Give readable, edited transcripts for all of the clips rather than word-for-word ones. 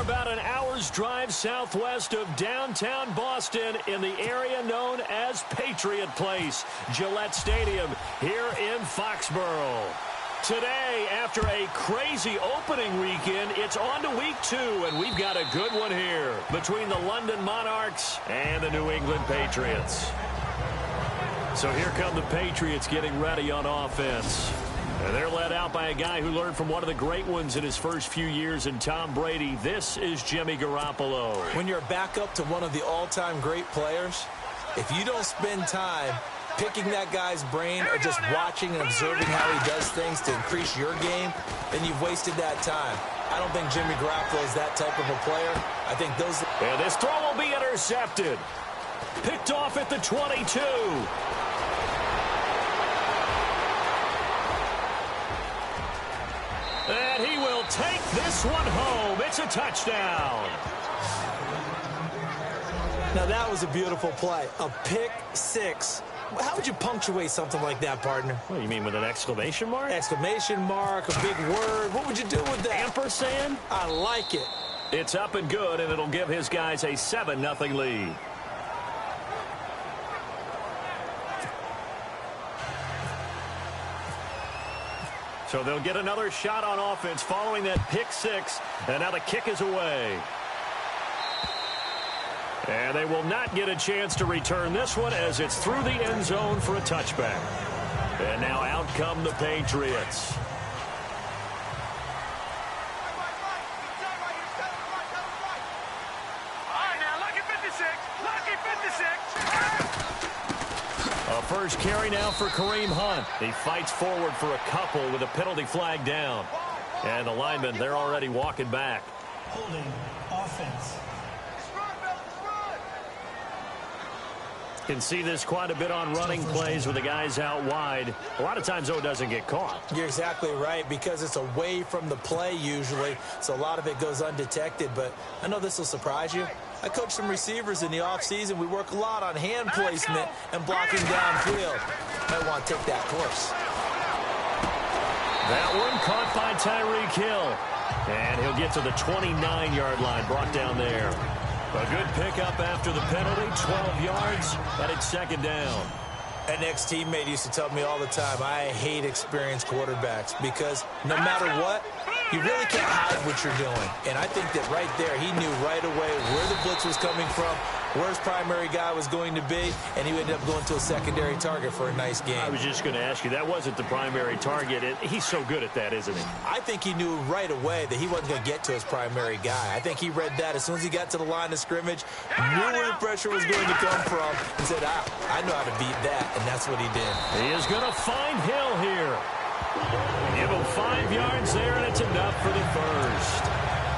about an hour's drive southwest of downtown Boston in the area known as Patriot Place, Gillette Stadium here in Foxborough. Today, after a crazy opening weekend, it's on to week 2, and we've got a good one here between the London Monarchs and the New England Patriots. So here come the Patriots getting ready on offense. And they're led out by a guy who learned from one of the great ones in his first few years in Tom Brady. This is Jimmy Garoppolo. When you're back up to one of the all-time great players, if you don't spend time picking that guy's brain or just watching and observing how he does things to increase your game, then you've wasted that time. I don't think Jimmy Garoppolo is that type of a player. I think those... And this throw will be intercepted. Picked off at the 22. And he will take this one home. It's a touchdown. Now that was a beautiful play. A pick six. How would you punctuate something like that, partner? What do you mean, with an exclamation mark? Exclamation mark, a big word. What would you do with that? Ampersand? I like it. It's up and good, and it'll give his guys a 7-0 lead. So they'll get another shot on offense following that pick six, and now the kick is away. And they will not get a chance to return this one as it's through the end zone for a touchback. And now out come the Patriots. A first carry now for Kareem Hunt. He fights forward for a couple with a penalty flag down. And the linemen, they're already walking back. Holding offense. Can see this quite a bit on running plays with the guys out wide. A lot of times, though, it doesn't get caught. You're exactly right, because it's away from the play usually, so a lot of it goes undetected. But I know this will surprise you. I coach some receivers in the offseason. We work a lot on hand placement and blocking downfield. Might want to take that course. That one caught by Tyreek Hill. And he'll get to the 29-yard line, brought down there. A good pickup after the penalty, 12 yards, but it's second down. An ex-teammate used to tell me all the time, I hate experienced quarterbacks because no matter what, you really can't hide what you're doing. And I think that right there, he knew right away where the blitz was coming from, where his primary guy was going to be, and he ended up going to a secondary target for a nice game. I was just going to ask you, that wasn't the primary target. He's so good at that, isn't he? I think he knew right away that he wasn't going to get to his primary guy. I think he read that as soon as he got to the line of scrimmage, knew where the pressure was going to come from, and said, I know how to beat that, and that's what he did. He is going to find Hill here. Give him 5 yards there, and it's enough for the first.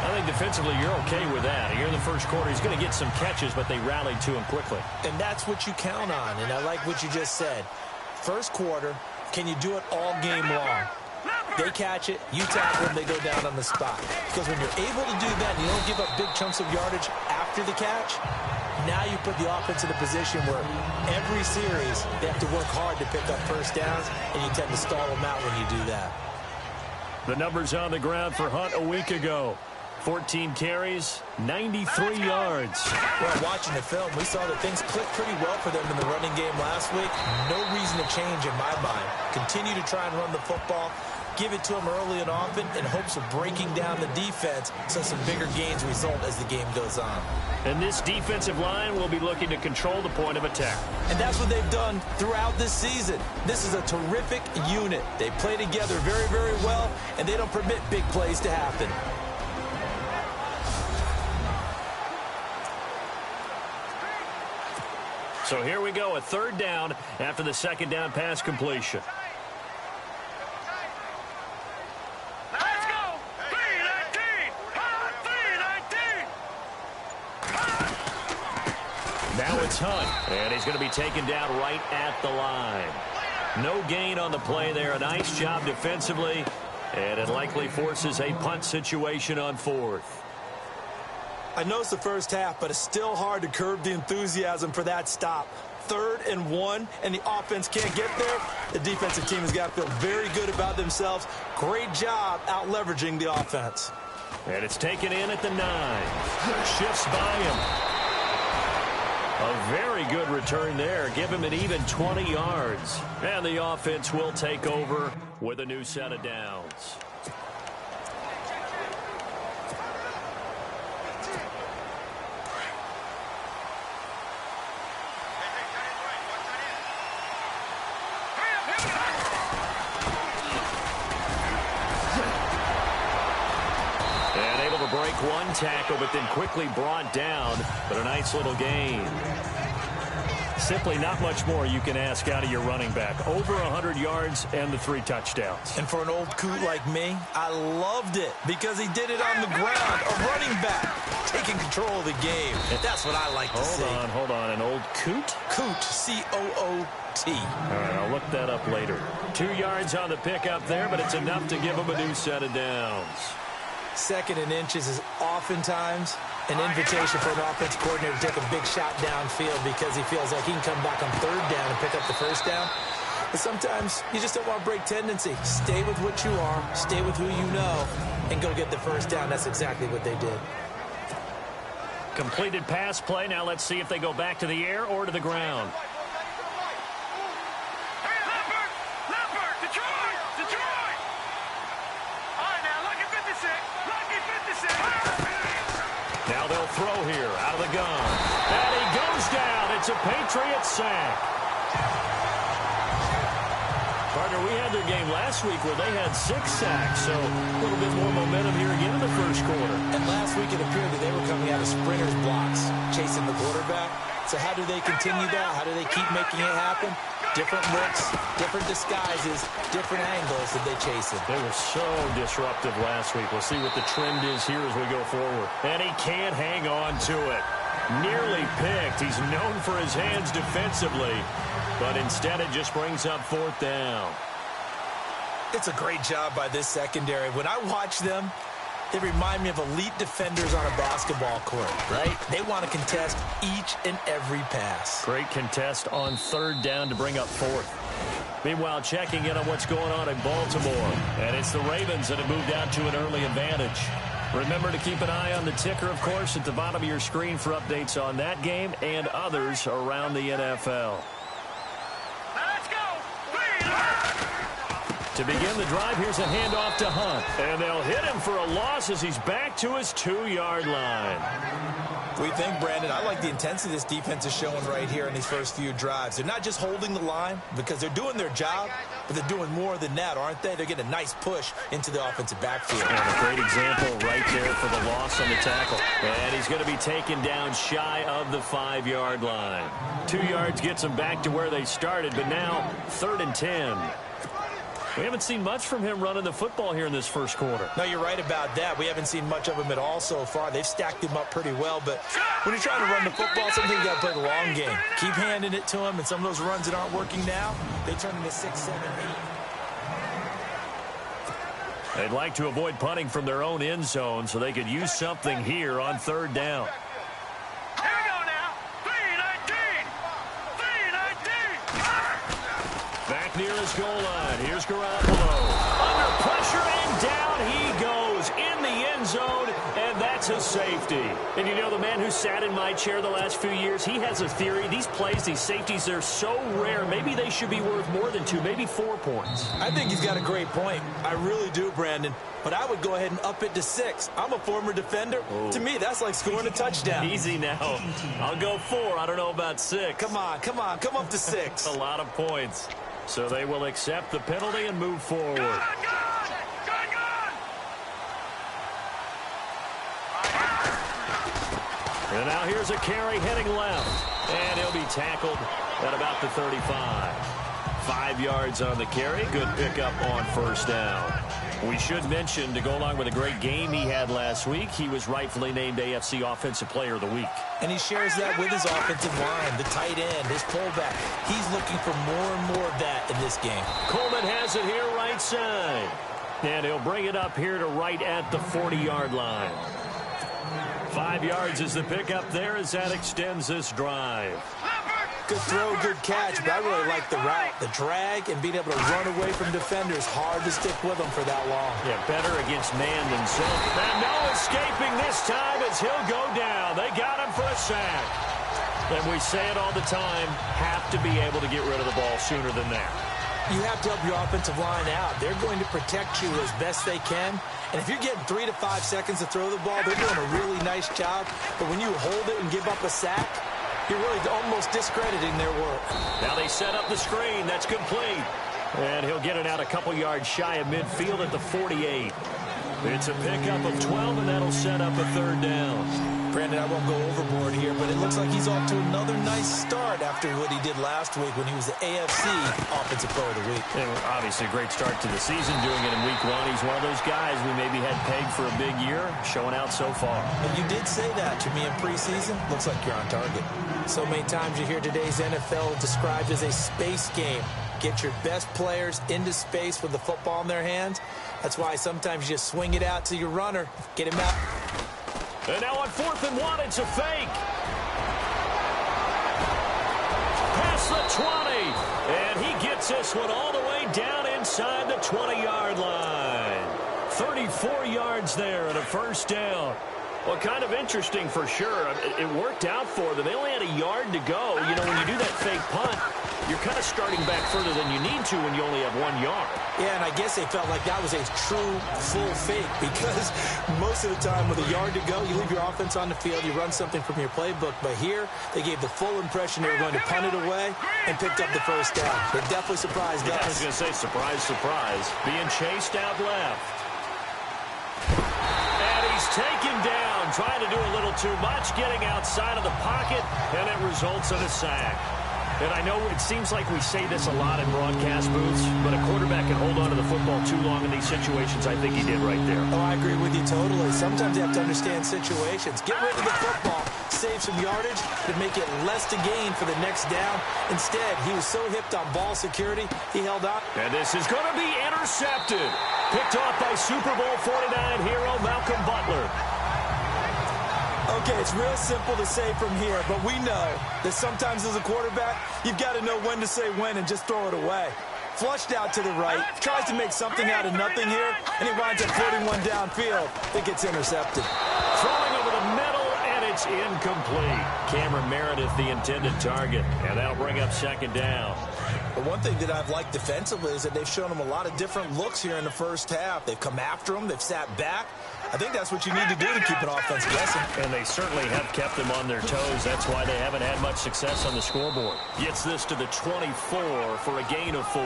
I think defensively you're okay with that. Here in the first quarter, he's going to get some catches, but they rallied to him quickly. And that's what you count on, and I like what you just said. First quarter, can you do it all game long? They catch it, you tackle them, they go down on the spot. Because when you're able to do that and you don't give up big chunks of yardage after the catch, now you put the offense in a position where every series they have to work hard to pick up first downs, and you tend to stall them out when you do that. The numbers on the ground for Hunt a week ago. 14 carries, 93 yards. Well, watching the film, we saw that things clicked pretty well for them in the running game last week. No reason to change in my mind. Continue to try and run the football, give it to them early and often in hopes of breaking down the defense so some bigger gains result as the game goes on. And this defensive line will be looking to control the point of attack. And that's what they've done throughout this season. This is a terrific unit. They play together very, very well, and they don't permit big plays to happen. So here we go, a third down after the second down pass completion. Let's go! 319! 319! Now it's Hunt, and he's going to be taken down right at the line. No gain on the play there. A nice job defensively, and it likely forces a punt situation on fourth. I know it's the first half, but it's still hard to curb the enthusiasm for that stop. 3rd and 1, and the offense can't get there. The defensive team has got to feel very good about themselves. Great job out leveraging the offense. And it's taken in at the 9. Shifts by him. A very good return there. Give him an even 20 yards. And the offense will take over with a new set of downs. Break one tackle, but then quickly brought down. But a nice little gain. Simply not much more you can ask out of your running back. Over 100 yards and the 3 touchdowns. And for an old coot like me, I loved it because he did it on the ground. A running back taking control of the game. That's what I like to see. Hold on. An old coot? Coot, C-O-O-T. All right, I'll look that up later. 2 yards on the pickup there, but it's enough to give him a new set of downs. 2nd and inches is oftentimes an invitation for an offense coordinator to take a big shot downfield because he feels like he can come back on 3rd down and pick up the 1st down. But sometimes you just don't want to break tendency. Stay with what you are, stay with who you know, and go get the 1st down. That's exactly what they did. Completed pass play. Now let's see if they go back to the air or to the ground. Now they'll throw here out of the gun. And he goes down. It's a Patriot sack. Partner, we had their game last week where they had 6 sacks, so a little bit more momentum here again in the 1st quarter. And last week it appeared that they were coming out of sprinters blocks, chasing the quarterback. So how do they continue that? How do they keep making it happen? Different looks, different disguises, different angles that they chase it. They were so disruptive last week. We'll see what the trend is here as we go forward. And he can't hang on to it. Nearly picked. He's known for his hands defensively, but instead it just brings up 4th down. It's a great job by this secondary. When I watch them, they remind me of elite defenders on a basketball court, right? They want to contest each and every pass. Great contest on 3rd down to bring up 4th. Meanwhile, checking in on what's going on in Baltimore. And it's the Ravens that have moved out to an early advantage. Remember to keep an eye on the ticker, of course, at the bottom of your screen for updates on that game and others around the NFL. Let's go. To begin the drive, here's a handoff to Hunt. And they'll hit him for a loss as he's back to his 2-yard line. What do you think, Brandon? I like the intensity this defense is showing right here in these first few drives. They're not just holding the line because they're doing their job, but they're doing more than that, aren't they? They're getting a nice push into the offensive backfield. And a great example right there for the loss on the tackle. And he's going to be taken down shy of the 5-yard line. 2 yards gets them back to where they started, but now 3rd and 10. We haven't seen much from him running the football here in this 1st quarter. No, you're right about that. We haven't seen much of him at all so far. They've stacked him up pretty well, but when you're trying to run the football, sometimes you got to play the long game. Keep handing it to him, and some of those runs that aren't working now, they turn into 6, 7, 8. They'd like to avoid punting from their own end zone so they could use something here on 3rd down. Here we go now. 3-19. 3-19. Back near his goal line. Here's Garoppolo. Under pressure, and down he goes in the end zone, and that's a safety. And you know, the man who sat in my chair the last few years, he has a theory. These plays, these safeties, they're so rare. Maybe they should be worth more than 2, maybe 4 points. I think he's got a great point. I really do, Brandon. But I would go ahead and up it to 6. I'm a former defender. Oh. To me, that's like scoring a touchdown. Easy now. I'll go 4. I don't know about 6. Come on. Come up to 6. A lot of points. So they will accept the penalty and move forward. Good. And now here's a carry heading left. And he'll be tackled at about the 35. 5 yards on the carry. Good pickup on 1st down. We should mention, to go along with a great game he had last week, he was rightfully named AFC Offensive Player of the Week. And he shares that with his offensive line, the tight end, his pullback. He's looking for more and more of that in this game. Coleman has it here right side. And he'll bring it up here to right at the 40-yard line. 5 yards is the pickup there as that extends this drive. Good throw, good catch, but I really like the route, the drag, and being able to run away from defenders. Hard to stick with them for that long. Yeah, better against man than zone. And no escaping this time as he'll go down. They got him for a sack. And we say it all the time, have to be able to get rid of the ball sooner than that. You have to help your offensive line out. They're going to protect you as best they can. And if you're getting 3 to 5 seconds to throw the ball, they're doing a really nice job. But when you hold it and give up a sack, you're really almost discrediting their work. Now they set up the screen. That's complete. And he'll get it out a couple yards shy of midfield at the 48. It's a pickup of 12, and that'll set up a third down. Brandon, I won't go overboard here, but it looks like he's off to another nice start after what he did last week when he was the AFC Offensive Player of the Week. And obviously a great start to the season doing it in week 1. He's one of those guys we maybe had pegged for a big year, showing out so far. And you did say that to me in preseason. Looks like you're on target. So many times you hear today's NFL described as a space game. Get your best players into space with the football in their hands. That's why sometimes you just swing it out to your runner, get him out. And now on 4th and 1, it's a fake. Past the 20. And he gets this one all the way down inside the 20-yard line. 34 yards there and a first down. Well, kind of interesting for sure. It worked out for them. They only had a yard to go. You know, when you do that fake punt, you're kind of starting back further than you need to when you only have 1 yard. Yeah, and I guess they felt like that was a true full fake because most of the time with a yard to go, you leave your offense on the field, you run something from your playbook. But here, they gave the full impression they were going to punt it away and picked up the first down. They definitely surprised us. I was going to say, surprise, surprise. Being chased out left. And he's taken down, trying to do a little too much, getting outside of the pocket, and it results in a sack. And I know it seems like we say this a lot in broadcast booths, but a quarterback can hold on to the football too long in these situations. I think he did right there. Oh, I agree with you totally. Sometimes you have to understand situations. Get rid of the football, save some yardage to make it less to gain for the next down. Instead, he was so hipped on ball security, he held on. And this is going to be intercepted. Picked off by Super Bowl 49 hero Malcolm Butler. Okay, it's real simple to say from here, but we know that sometimes as a quarterback, you've got to know when to say when and just throw it away. Flushed out to the right, tries to make something out of nothing here, and he winds up floating one downfield that gets intercepted. Throwing over the middle, and it's incomplete. Cameron Meredith, the intended target, and that'll bring up second down. But one thing that I've liked defensively is that they've shown him a lot of different looks here in the first half. They've come after him, they've sat back. I think that's what you need to do to keep an offense guessing. And they certainly have kept them on their toes. That's why they haven't had much success on the scoreboard. Gets this to the 24 for a gain of 4.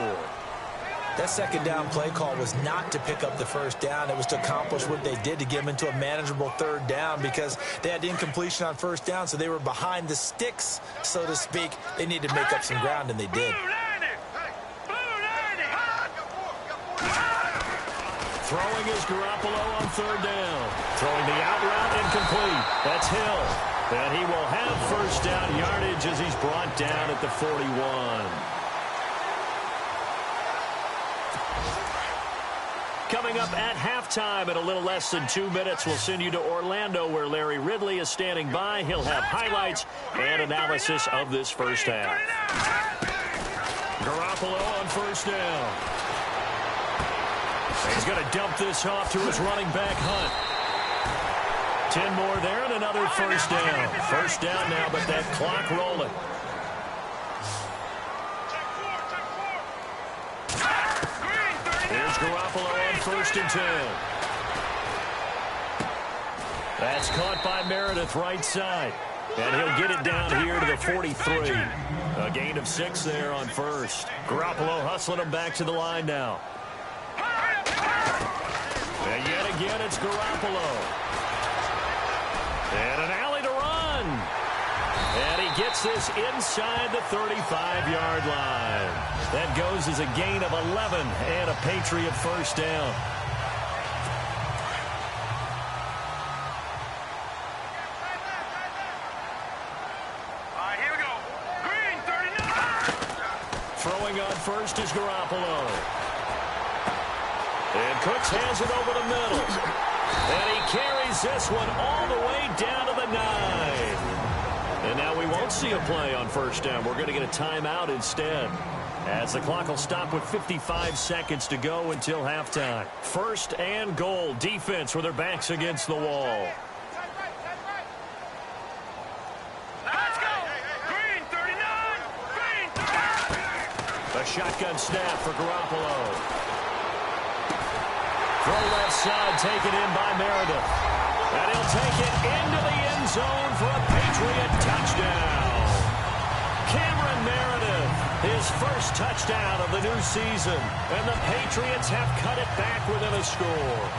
That second down play call was not to pick up the first down. It was to accomplish what they did to get them into a manageable third down because they had incompletion on first down, so they were behind the sticks, so to speak. They needed to make up some ground, and they did. Throwing is Garoppolo on third down. Throwing the out route incomplete. That's Hill. And he will have first down yardage as he's brought down at the 41. Coming up at halftime in a little less than 2 minutes, we'll send you to Orlando where Larry Ridley is standing by. He'll have highlights and analysis of this first half. Garoppolo on first down. He's going to dump this off to his running back, Hunt. 10 more there and another first down. First down now, but that clock rolling. Here's Garoppolo on first and 10. That's caught by Meredith right side. And he'll get it down here to the 43. A gain of 6 there on first. Garoppolo hustling him back to the line now. And yet again, it's Garoppolo. And an alley to run. And he gets this inside the 35-yard line. That goes as a gain of 11 and a Patriot first down. Here we go. Green, 39. Throwing on first is Garoppolo. And Cooks hands it over the middle. And he carries this one all the way down to the 9. And now we won't won't see a play on first down. We're going to get a timeout instead, as the clock will stop with 55 seconds to go until halftime. First and goal. Defense with their backs against the wall. Let's go! Green 39! Green 39! A shotgun snap for Garoppolo. Throw left side, taken in by Meredith. And he'll take it into the end zone for a Patriot touchdown. Cameron Meredith, his first touchdown of the new season. And the Patriots have cut it back within a score.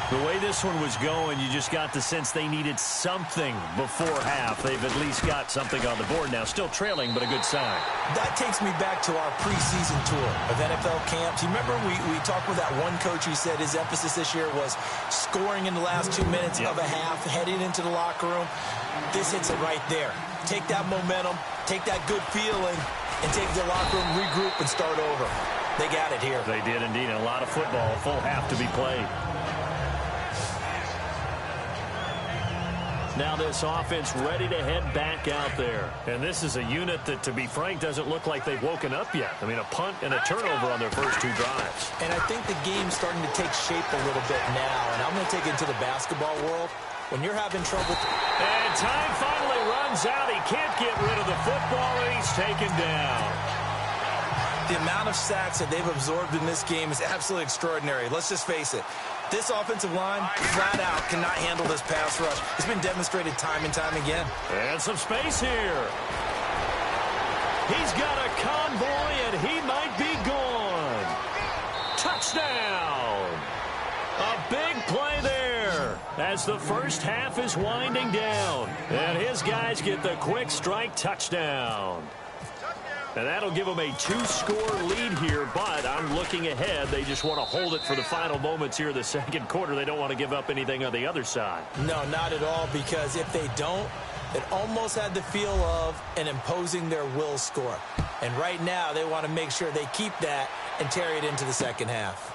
The way this one was going, you just got the sense they needed something before half. They've at least got something on the board now. Still trailing, but a good sign. That takes me back to our preseason tour of NFL camps. You remember we talked with that one coach who said his emphasis this year was scoring in the last 2 minutes of a half, heading into the locker room. This hits it right there. Take that momentum, take that good feeling, and take the locker room, regroup, and start over. They got it here. They did indeed, and a lot of football, a full half to be played. Now this offense ready to head back out there. And this is a unit that, to be frank, doesn't look like they've woken up yet. I mean, a punt and a turnover on their first 2 drives. And I think the game's starting to take shape a little bit now. And I'm going to take it to the basketball world. When you're having trouble... And time finally runs out. He can't get rid of the football, and he's taken down. The amount of sacks that they've absorbed in this game is absolutely extraordinary. Let's just face it. This offensive line, flat out, cannot handle this pass rush. It's been demonstrated time and time again. And some space here. He's got a convoy, and he might be gone. Touchdown. A big play there as the first half is winding down. And his guys get the quick strike touchdown. And that'll give them a 2-score lead here, but I'm looking ahead. They just want to hold it for the final moments here in the second quarter. They don't want to give up anything on the other side. No, not at all, because if they don't, it almost had the feel of an imposing their will score. And right now, they want to make sure they keep that and carry it into the second half.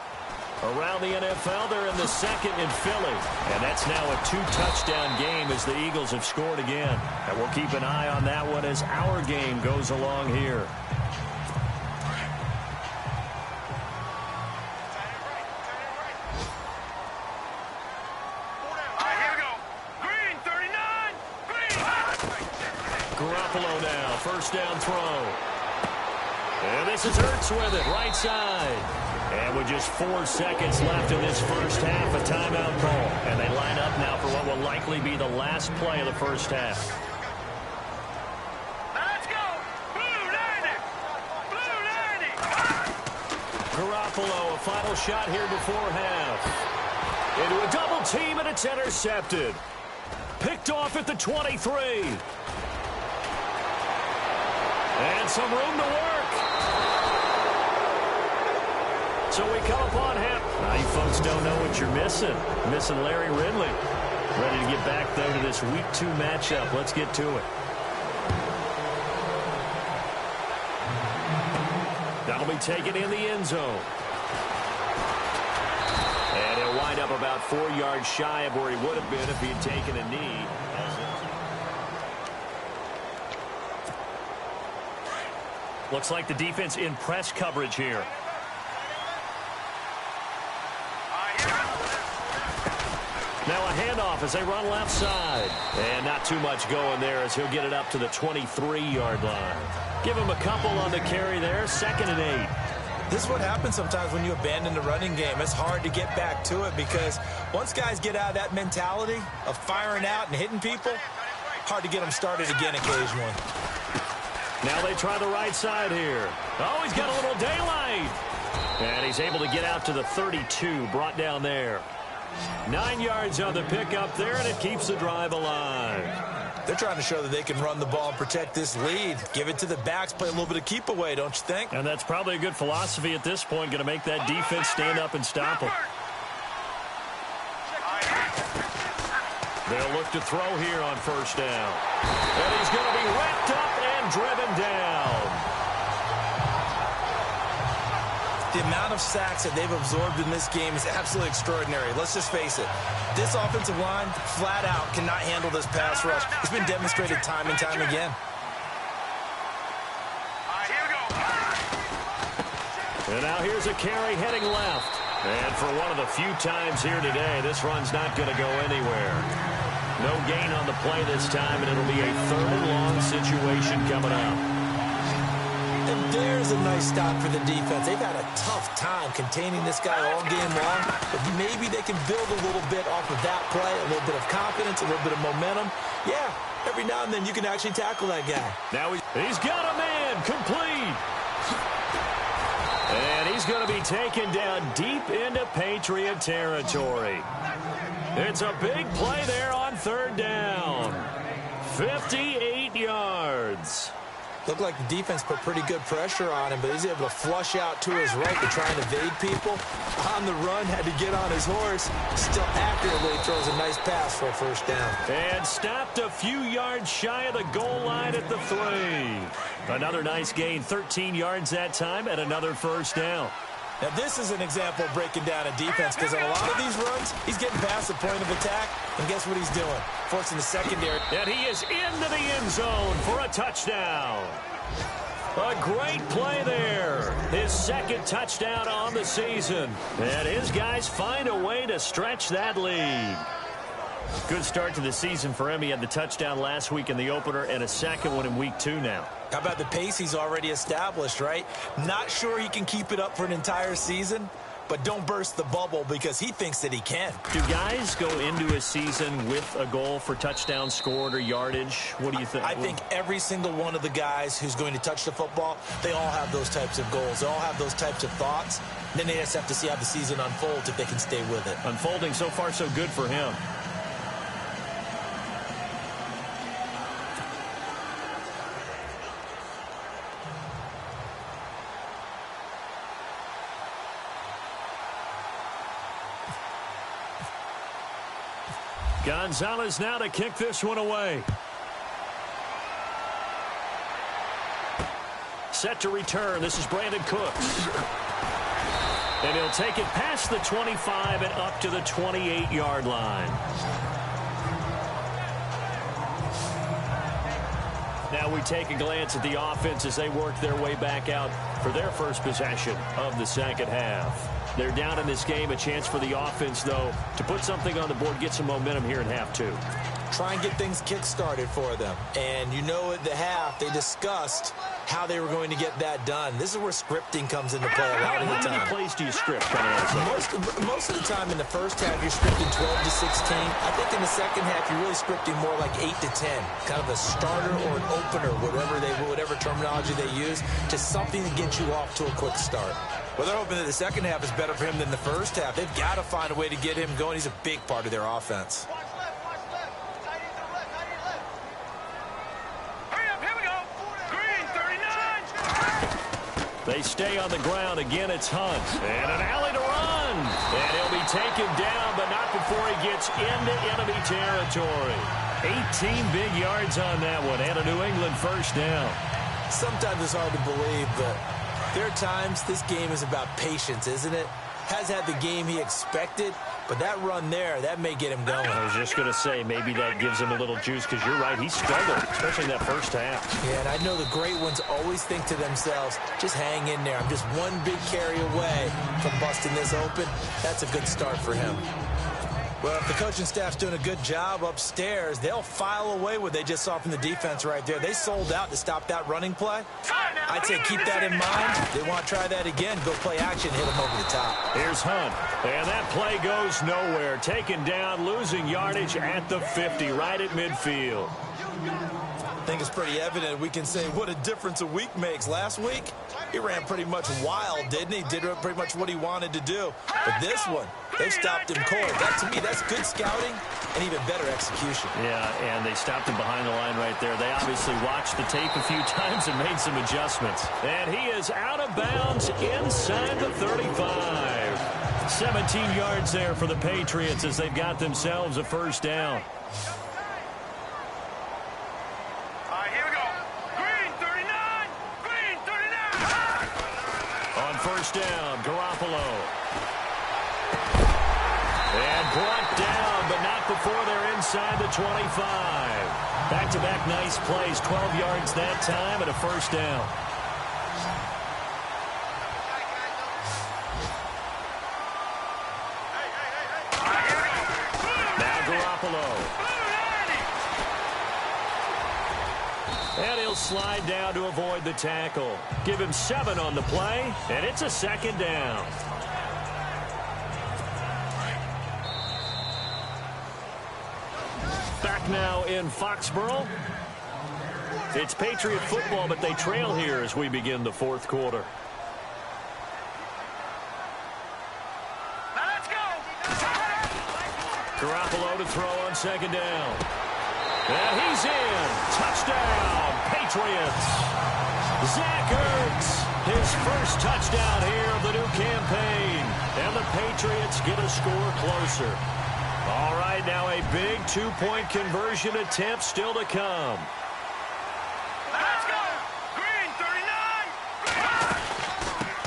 Around the NFL, they're in the second in Philly. And that's now a 2-touchdown game as the Eagles have scored again. And we'll keep an eye on that one as our game goes along here. Here we go. Green 39! Green! Garoppolo now, first down throw. And this is Ertz with it, right side. And with just 4 seconds left in this first half, a timeout call. And they line up now for what will likely be the last play of the first half. Let's go! Blue 90! Blue 90! Garoppolo, a final shot here before half. Into a double team, and it's intercepted. Picked off at the 23. And some room to work. So we come upon half. Now, you folks don't know what you're missing. Missing Larry Ridley. Ready to get back, though, to this Week 2 matchup. Let's get to it. That'll be taken in the end zone. And he'll wind up about 4 yards shy of where he would have been if he had taken a knee. Looks like the defense in press coverage here. Now a handoff as they run left side. And not too much going there as he'll get it up to the 23-yard line. Give him a couple on the carry there. 2nd and 8. This is what happens sometimes when you abandon the running game. It's hard to get back to it because once guys get out of that mentality of firing out and hitting people, hard to get them started again occasionally. Now they try the right side here. Oh, he's got a little daylight. And he's able to get out to the 32, brought down there. 9 yards on the pickup there, and it keeps the drive alive. They're trying to show that they can run the ball and protect this lead. Give it to the backs, play a little bit of keep away, don't you think? And that's probably a good philosophy at this point, going to make that defense stand up and stop them. They'll look to throw here on first down. And he's going to be wrapped up and driven down. The amount of sacks that they've absorbed in this game is absolutely extraordinary. Let's just face it. This offensive line, flat out, cannot handle this pass rush. It's been demonstrated time and time again. All right, here we go. And now here's a carry heading left. And for one of the few times here today, this run's not going to go anywhere. No gain on the play this time, and it'll be a 3rd and long situation coming up. And there's a nice stop for the defense. They've had a tough time containing this guy all game long, but maybe they can build a little bit off of that play, a little bit of confidence, a little bit of momentum. Yeah, every now and then you can actually tackle that guy. Now he's got a man complete. And he's going to be taken down deep into Patriot territory. It's a big play there on 3rd down. 58 yards. Looked like the defense put pretty good pressure on him, but he's able to flush out to his right to try and evade people. On the run, had to get on his horse. Still accurately throws a nice pass for a 1st down. And stopped a few yards shy of the goal line at the 3. Another nice gain, 13 yards that time, and another 1st down. Now, this is an example of breaking down a defense, because on a lot of these runs, he's getting past the point of attack, and guess what he's doing? Forcing the secondary. And he is into the end zone for a touchdown. A great play there. His 2nd touchdown on the season. And his guys find a way to stretch that lead. Good start to the season for him. He had the touchdown last week in the opener and a 2nd one in week 2 now. How about the pace he's already established, right? Not sure he can keep it up for an entire season, but don't burst the bubble because he thinks that he can. Do guys go into a season with a goal for touchdowns scored or yardage? What do you think? I think every single one of the guys who's going to touch the football, they all have those types of goals. They all have those types of thoughts. Then they just have to see how the season unfolds if they can stay with it. Unfolding so far so good for him. Gonzalez now to kick this one away. Set to return. This is Brandon Cooks. And he'll take it past the 25 and up to the 28-yard line. Now we take a glance at the offense as they work their way back out for their first possession of the 2nd half. They're down in this game. A chance for the offense, though, to put something on the board, get some momentum here in half 2. Try and get things kick-started for them. And you know at the half, they discussed how they were going to get that done. This is where scripting comes into play a lot of the time. How many plays do you script coming out? Most of the time in the first half, you're scripting 12 to 16. I think in the second half, you're really scripting more like 8 to 10. Kind of a starter or an opener, whatever terminology they use, to something to get you off to a quick start. Well, they're hoping that the second half is better for him than the first half. They've got to find a way to get him going. He's a big part of their offense. They stay on the ground. Again, it's Hunt. And an alley to run. And he'll be taken down, but not before he gets into enemy territory. 18 big yards on that one. And a New England 1st down. Sometimes it's hard to believe, but there are times this game is about patience, isn't it? Has had the game he expected, but that run there, that may get him going. I was just going to say, maybe that gives him a little juice, because you're right, he struggled, especially in that first half. Yeah, and I know the great ones always think to themselves, just hang in there. I'm just one big carry away from busting this open. That's a good start for him. Well, if the coaching staff's doing a good job upstairs, they'll file away what they just saw from the defense right there. They sold out to stop that running play. I'd say keep that in mind. They want to try that again. Go play action, hit them over the top. Here's Hunt. And that play goes nowhere. Taken down, losing yardage at the 50, right at midfield. I think it's pretty evident. We can say what a difference a week makes. Last week, he ran pretty much wild, didn't he? Did pretty much what he wanted to do. But this one, they stopped him cold. That, to me, that's good scouting and even better execution. Yeah, and they stopped him behind the line right there. They obviously watched the tape a few times and made some adjustments. And he is out of bounds inside the 35. 17 yards there for the Patriots as they've got themselves a 1st down. first down. Garoppolo. And brought down, but not before they're inside the 25. Back-to-back nice plays. 12 yards that time and a first down. And he'll slide down to avoid the tackle. Give him 7 on the play, and it's a second down. Back now in Foxborough. It's Patriot football, but they trail here as we begin the fourth quarter. Let's go. Garoppolo to throw on second down. And he's in. Touchdown, Patriots. Zach Ertz, his first touchdown here of the new campaign. And the Patriots get a score closer. All right, now a big two-point conversion attempt still to come. Let's go. Green 39.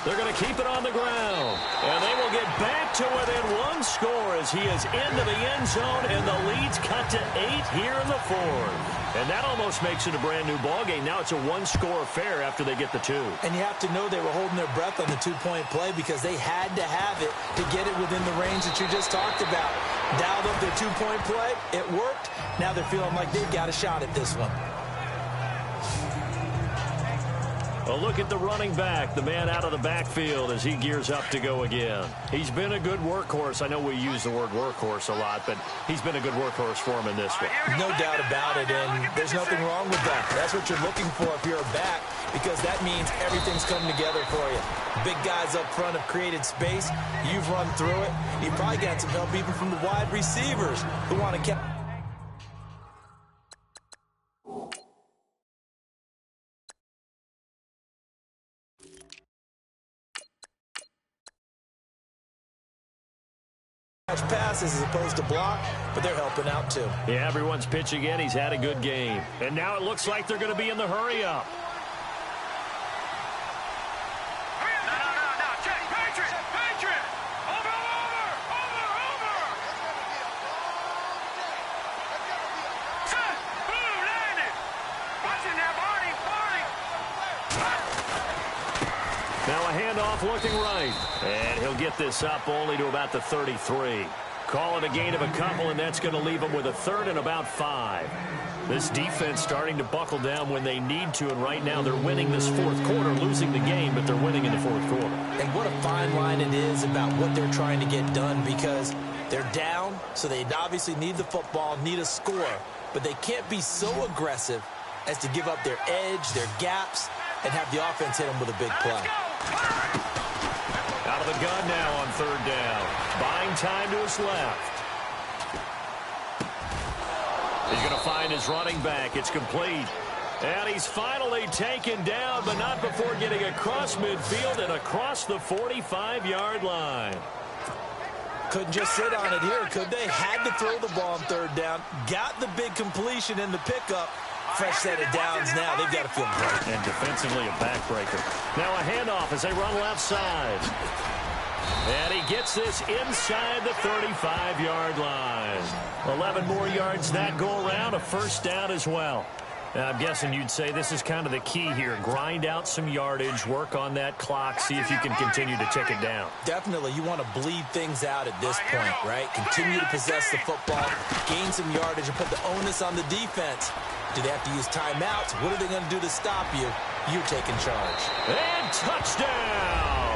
They're going to keep it on the ground. And they will get back to within 1 score as he is into the end zone, and the lead's cut to 8 here in the fourth. And that almost makes it a brand-new ballgame. Now it's a 1-score affair after they get the 2. And you have to know they were holding their breath on the 2-point play because they had to have it to get it within the range that you just talked about. Dialed up their 2-point play. It worked. Now they're feeling like they've got a shot at this one. A look at the running back, the man out of the backfield as he gears up to go again. He's been a good workhorse. I know we use the word workhorse a lot, but he's been a good workhorse for him in this one. No doubt about it, and there's nothing wrong with that. That's what you're looking for if you're a back, because that means everything's coming together for you. Big guys up front have created space. You've run through it. You've probably got some help even from the wide receivers who want to catch. Passes as opposed to block, but they're helping out too. Yeah, everyone's pitching in. He's had a good game. And now it looks like they're going to be in the hurry-up. No. Check. Patriot. Over. Set. Blue landed. Watching that Barney. Now a handoff looking right. And he'll get this up only to about the 33. Call it a gain of a couple, and that's going to leave him with a third and about 5. This defense starting to buckle down when they need to, and right now they're winning this fourth quarter, losing the game, but they're winning in the fourth quarter. And what a fine line it is about what they're trying to get done, because they're down, so they obviously need the football, need a score, but they can't be so aggressive as to give up their edge, their gaps, and have the offense hit them with a big play. Out of the gun now on third down. Buying time to his left. He's going to find his running back. It's complete. And he's finally taken down, but not before getting across midfield and across the 45-yard line. Couldn't just sit on it here, could they? Had to throw the ball on third down. Got the big completion in the pickup. Fresh set of downs now. They've got to feel great. And defensively a backbreaker. Now a handoff as they run left side. And he gets this inside the 35-yard line. 11 more yards that go around. A first down as well. Now, I'm guessing you'd say this is kind of the key here. Grind out some yardage, work on that clock, see if you can continue to tick it down. Definitely. You want to bleed things out at this point, right? Continue to possess the football, gain some yardage, and put the onus on the defense. Do they have to use timeouts? What are they going to do to stop you? You're taking charge. And touchdown!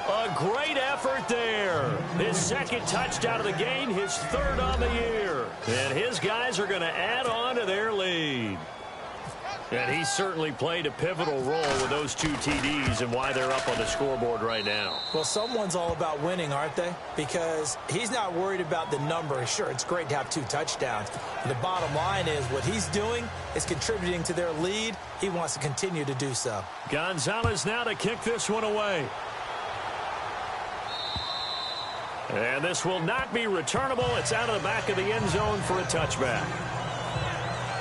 A great effort there. His second touchdown of the game, his third on the year. And his guys are going to add on to their lead. And he certainly played a pivotal role with those 2 TDs and why they're up on the scoreboard right now. Well, someone's all about winning, aren't they? Because he's not worried about the number. Sure, it's great to have 2 touchdowns. But the bottom line is what he's doing is contributing to their lead. He wants to continue to do so. Gonzalez now to kick this one away. And this will not be returnable. It's out of the back of the end zone for a touchback.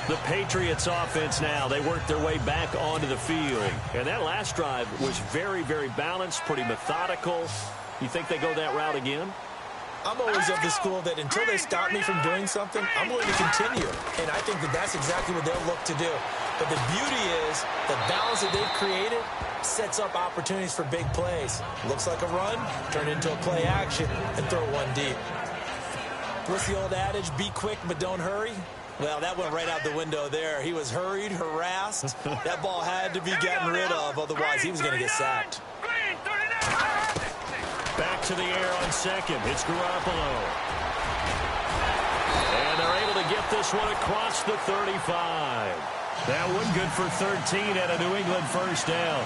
The Patriots offense now, they work their way back onto the field. And that last drive was very, very balanced, pretty methodical. You think they go that route again? I'm always of the school that until they stop me from doing something, I'm going to continue. And I think that that's exactly what they'll look to do. But the beauty is the balance that they've created sets up opportunities for big plays. Looks like a run, turn into a play action, and throw one deep. What's the old adage, be quick but don't hurry? Well, that went right out the window there. He was hurried, harassed. That ball had to be gotten rid of, otherwise he was going to get sacked. Back to the air on second. It's Garoppolo. And they're able to get this one across the 35. That one good for 13 at a New England first down.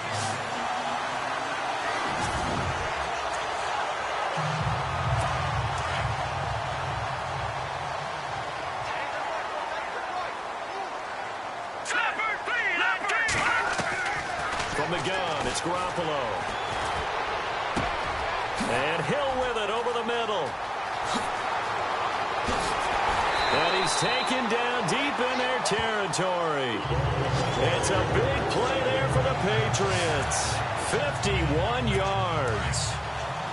From the gun, it's Garoppolo. And Hill with it over the middle. And he's taken down deep in their territory. It's a big play there for the Patriots. 51 yards.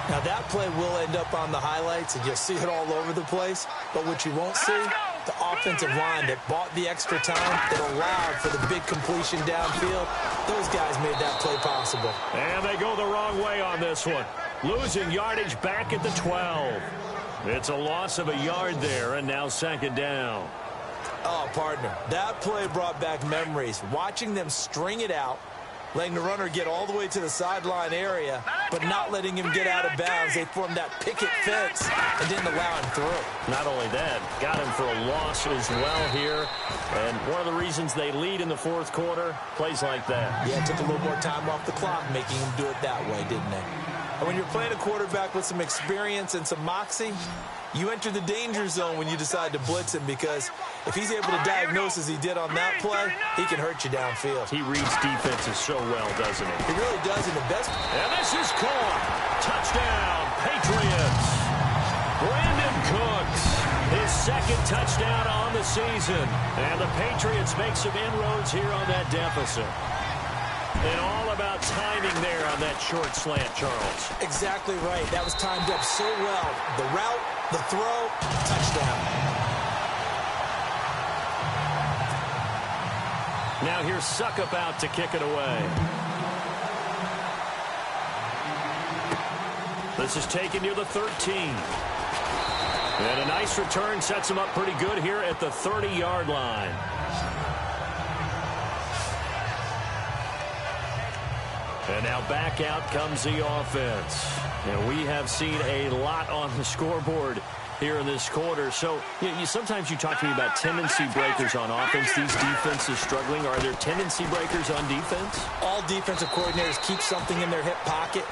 Now that play will end up on the highlights, and you'll see it all over the place. But what you won't see, the offensive line that bought the extra time, that allowed for the big completion downfield. Those guys made that play possible. And they go the wrong way on this one. Losing yardage back at the 12. It's a loss of a yard there, and now second down. Oh, partner, that play brought back memories. Watching them string it out, letting the runner get all the way to the sideline area, but not letting him get out of bounds. They formed that picket fence and didn't allow him through. Not only that, got him for a loss as well here. And one of the reasons they lead in the fourth quarter, plays like that. Yeah, it took a little more time off the clock, making him do it that way, didn't they? And when you're playing a quarterback with some experience and some moxie, you enter the danger zone when you decide to blitz him, because if he's able to diagnose as he did on that play, he can hurt you downfield. He reads defenses so well, doesn't he? He really does, and the best. And this is caught. Touchdown, Patriots. Brandon Cooks, his second touchdown on the season. And the Patriots make some inroads here on that deficit. And all about timing there on that short slant, Charles. Exactly right. That was timed up so well. The route, the throw, touchdown. Now here's Suckup out to kick it away. This is taken near the 13. And a nice return sets him up pretty good here at the 30-yard line. And now back out comes the offense. And we have seen a lot on the scoreboard here in this quarter. So sometimes you talk to me about tendency breakers on offense. These defenses struggling. Are there tendency breakers on defense? All defensive coordinators keep something in their hip pocket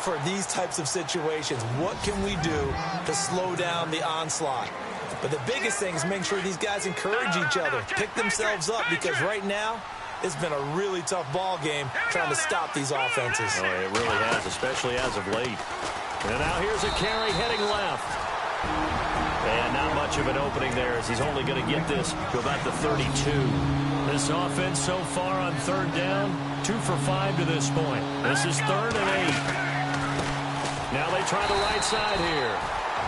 for these types of situations. What can we do to slow down the onslaught? But the biggest thing is make sure these guys encourage each other, pick themselves up, because right now, it's been a really tough ball game trying to stop these offenses. Oh, it really has, especially as of late. And now here's a carry heading left. And not much of an opening there, as he's only going to get this to about the 32. This offense so far on third down, 2 for 5 to this point. This is 3rd and 8. Now they try the right side here.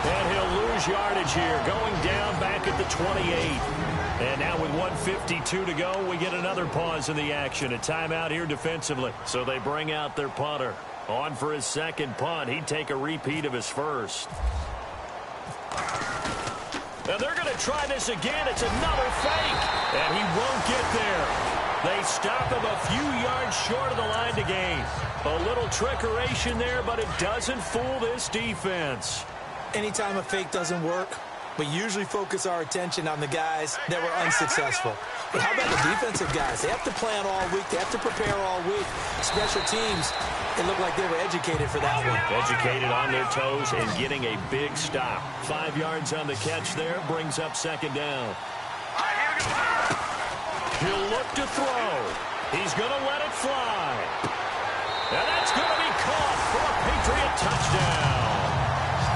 And he'll lose yardage here, going down back at the 28. And now with 1:52 to go, we get another pause in the action. A timeout here defensively. So they bring out their punter. On for his second punt. He'd take a repeat of his first. And they're going to try this again. It's another fake. And he won't get there. They stop him a few yards short of the line to gain. A little trickeration there, but it doesn't fool this defense. Anytime a fake doesn't work, we usually focus our attention on the guys that were unsuccessful. But how about the defensive guys? They have to plan all week. They have to prepare all week. Special teams, it looked like they were educated for that one. Educated on their toes and getting a big stop. 5 yards on the catch there, brings up second down. He'll look to throw. He's going to let it fly. And that's going to be caught for a Patriot touchdown.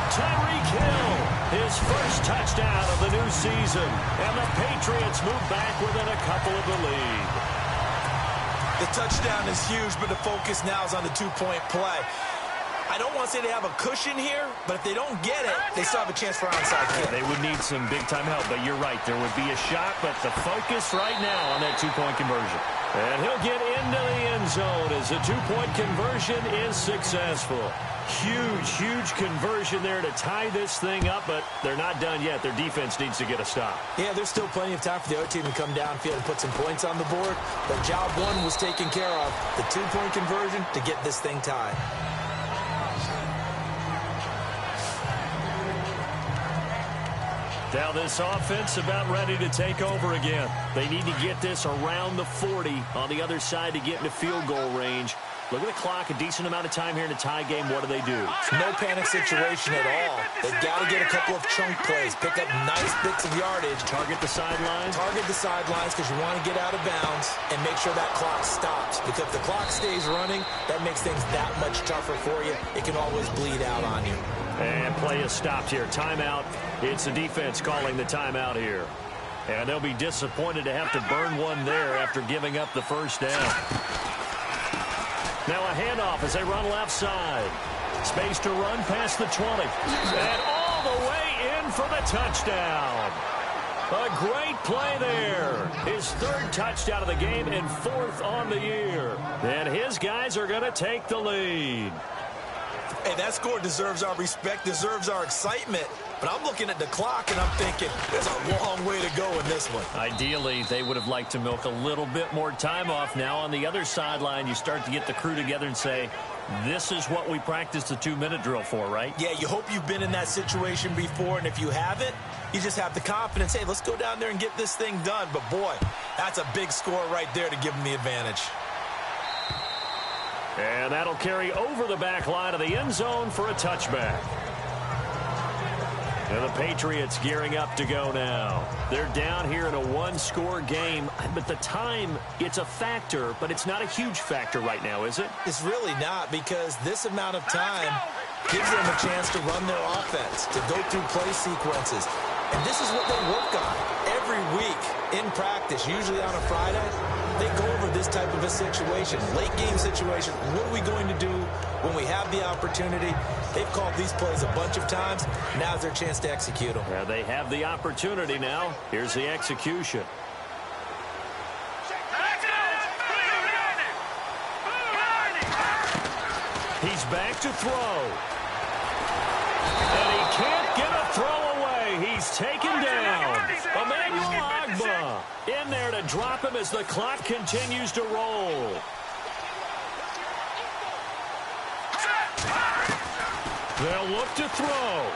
Tyreek Hill His first touchdown of the new season. And the Patriots move back within a couple of the lead. The touchdown is huge, but the focus now is on the two-point play. I don't want to say they have a cushion here, but if they don't get it, they still have a chance for onside kick. They would need some big-time help, but you're right. There would be a shot, but the focus right now on that two-point conversion. And he'll get into the end zone as the two-point conversion is successful. Huge, huge conversion there to tie this thing up, but they're not done yet. Their defense needs to get a stop. Yeah, there's still plenty of time for the other team to come downfield and put some points on the board, but job one was taken care of. The two-point conversion to get this thing tied. Now this offense about ready to take over again. They need to get this around the 40 on the other side to get into field goal range. Look at the clock, a decent amount of time here in a tie game. What do? It's no panic situation at all. They've got to get a couple of chunk plays, pick up nice bits of yardage. Target the sidelines? Target the sidelines because you want to get out of bounds and make sure that clock stops. Because if the clock stays running, that makes things that much tougher for you. It can always bleed out on you. And play is stopped here. Timeout. It's the defense calling the timeout here. And they'll be disappointed to have to burn one there after giving up the first down. Now a handoff as they run left side. Space to run past the 20. And all the way in for the touchdown. A great play there. His third touchdown of the game and fourth on the year. And his guys are going to take the lead. Hey, that score deserves our respect, deserves our excitement. But I'm looking at the clock, and I'm thinking, there's a long way to go in this one. Ideally, they would have liked to milk a little bit more time off. Now on the other sideline, you start to get the crew together and say, this is what we practiced the 2-minute drill for, right? Yeah, you hope you've been in that situation before, and if you haven't, you just have the confidence, hey, let's go down there and get this thing done. But, boy, that's a big score right there to give them the advantage. And that'll carry over the back line of the end zone for a touchback. And the Patriots gearing up to go now. They're down here in a one-score game, but the time, it's a factor, but it's not a huge factor right now, is it? It's really not, because this amount of time gives them a chance to run their offense, to go through play sequences. And this is what they work on every week in practice, usually on a Friday. They go over this type of a situation, late game situation. What are we going to do when we have the opportunity? They've called these plays a bunch of times. Now's their chance to execute them. Yeah, they have the opportunity now. Here's the execution. He's back to throw. And he can't get a throw away. He's taken down. Emmanuel Agba in there to drop him as the clock continues to roll. They'll look to throw.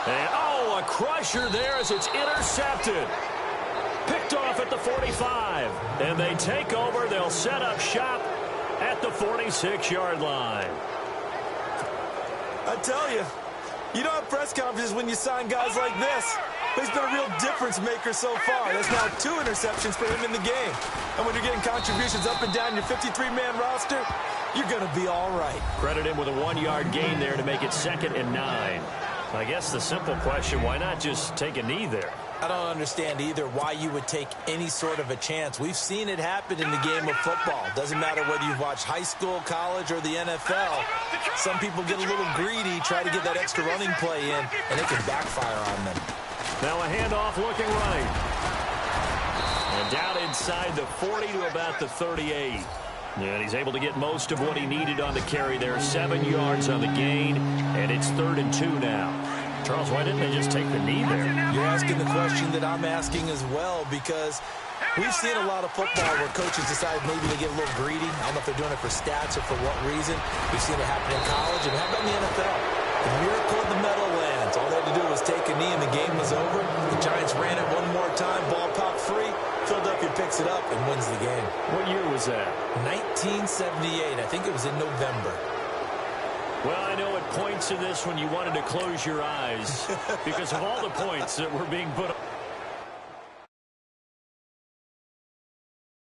And, oh, a crusher there as it's intercepted. Picked off at the 45. And they take over. They'll set up shop at the 46-yard line. I tell you, you don't have press conferences when you sign guys like this. But he's been a real difference maker so far. There's now 2 interceptions for him in the game. And when you're getting contributions up and down your 53-man roster, you're going to be all right. Credit him with a 1-yard gain there to make it 2nd and 9. I guess the simple question, why not just take a knee there? I don't understand either why you would take any sort of a chance. We've seen it happen in the game of football. Doesn't matter whether you've watched high school, college, or the NFL. Some people get a little greedy, try to get that extra running play in, and it can backfire on them. Now a handoff looking right. And down inside the 40 to about the 38. And he's able to get most of what he needed on the carry there. 7 yards on the gain, and it's 3rd and 2 now. Charles, why didn't they just take the knee there? You're asking the question that I'm asking as well, because we've seen a lot of football where coaches decide maybe they get a little greedy. I don't know if they're doing it for stats or for what reason. We've seen it happen in college, and how about in the NFL? The miracle of the Meadowlands. All they had to do was take a knee, and the game was over. The Giants ran it one more time, ball popped free. Philadelphia picks it up and wins the game. What year was that? 1978. I think it was in November. Well, I know at points in this when you wanted to close your eyes because of all the points that were being put up.